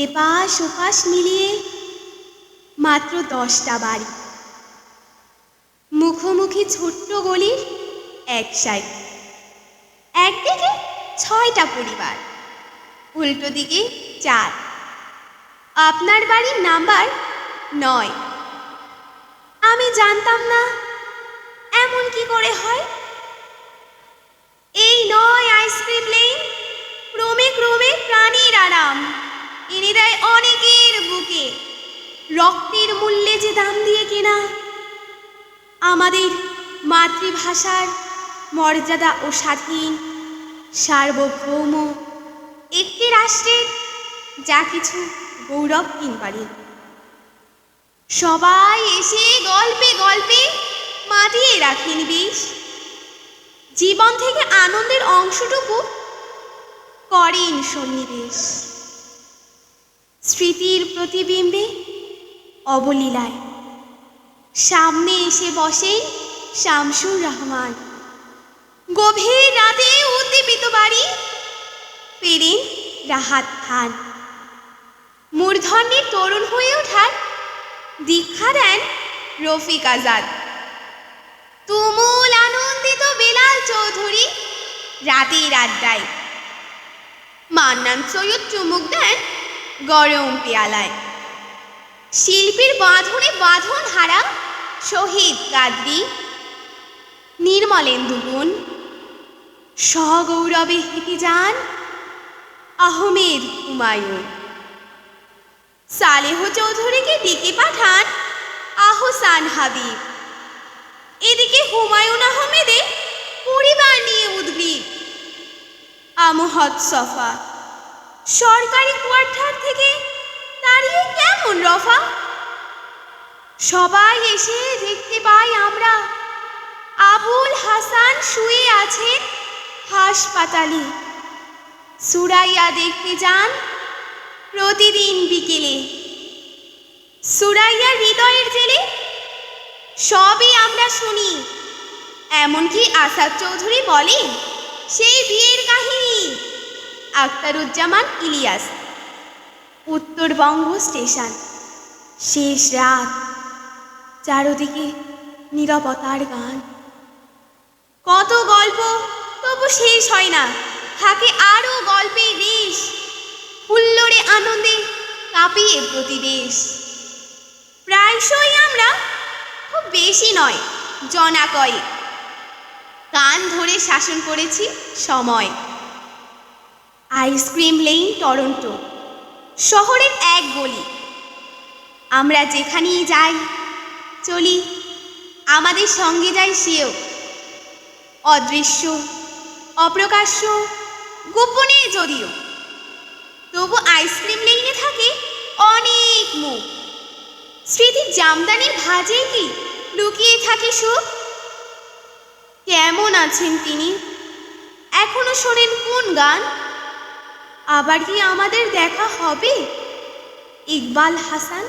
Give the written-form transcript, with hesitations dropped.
এপাশ ওপাশ মিলিয়ে মাত্র 10টা বাড়ি, মুখোমুখি ছোট্ট গলির এক সাইড। একদিকে 6টা পরিবার, উল্টো দিকে 4। আপনার বাড়ির নাম্বার 9। আমি জানতাম না এমন কি করে হয়। এই 9 আইসক্রিম লেন ক্রমে ক্রমে প্রাণীর আরাম এনে দেয় অনেকের বুকে। রক্তের মূল্যে যে দাম দিয়ে কেনা আমাদের মাতৃভাষার মর্যাদা ও স্বাধীন সার্বভৌম একটি রাষ্ট্রের যা কিছু গৌরব কিনবাড়ি। সবাই এসে গল্পে গল্পে মাতিয়ে রাখেন বিষ। জীবন থেকে আনন্দের অংশটুকু করেন সন্নিবেশ। স্মৃতির প্রতিবিম্বে অবলীলায় সামনে এসে বসেন শামসুর রহমান। গভীর রাতে উদ্দীপিত বাড়ি ফেরেন রাহাত খান। মূর্ধন্যের তরুণ হয়ে ওঠার দীক্ষা দেন রফিক আজাদ। তুমুল আনন্দিত বেলাল চৌধুরী রাতের আড্ডায়। মান্নান সৈয়দ চুমুক দেন গরম পেয়ালায়। শিল্পীর বাঁধনে বাঁধন হারা শহীদ কাদরি, নির্মলেন্দু গুণ সগৌরবে হেঁটে যান আহমেদ হুমায়ুন। সালেহ চৌধুরীকে ডেকে পাঠান আহসান হাবিব। এদিকে হুমায়ুন আহমেদের পরিবার নিয়ে উদ্গ্রীব আমহদ সফা। সরকারি কোয়ার্টার থেকে দাঁড়িয়ে কেমন রফা। সবাই এসে দেখতে পাই আমরা আবুল হাসান শুয়ে আছেন হাসপাতালে। সুরাইয়া দেখতে যান প্রতিদিন বিকেলে। সুরাইয়ার হৃদয়ের জেলে সবই আমরা শুনি। এমনকি আসাদ চৌধুরী বলেন সেই বিয়ের কাহিনী। আখতারুজ্জামান ইলিয়াস। উত্তরবঙ্গ স্টেশন, শেষ রাত, চারদিকে নীরবতার গান। কত গল্প তবু শেষ হয় না, থাকে আরো গল্পের রেশ। হুল্লোড়ে আনন্দে কাঁপিয়ে প্রতিবেশ। প্রায়শই আমরা, খুব বেশি নয় জনা কয়েক, কান ধরে শাসন করেছি সময়। আইসক্রিম লেন টরন্টো শহরের এক গলি। আমরা যেখানেই যাই চলি, আমাদের সঙ্গে যায় সেও। অদৃশ্য, অপ্রকাশ্য, গোপনে যদিও, তবু আইসক্রিম লেনে থাকে অনেক মুখ। স্মৃতির জামদানির ভাজে কি লুকিয়ে থাকে সুখ। কেমন আছেন তিনি, এখনো শোনেন কোন গান? আবার কি আমাদের দেখা হবে? ইকবাল হাসান।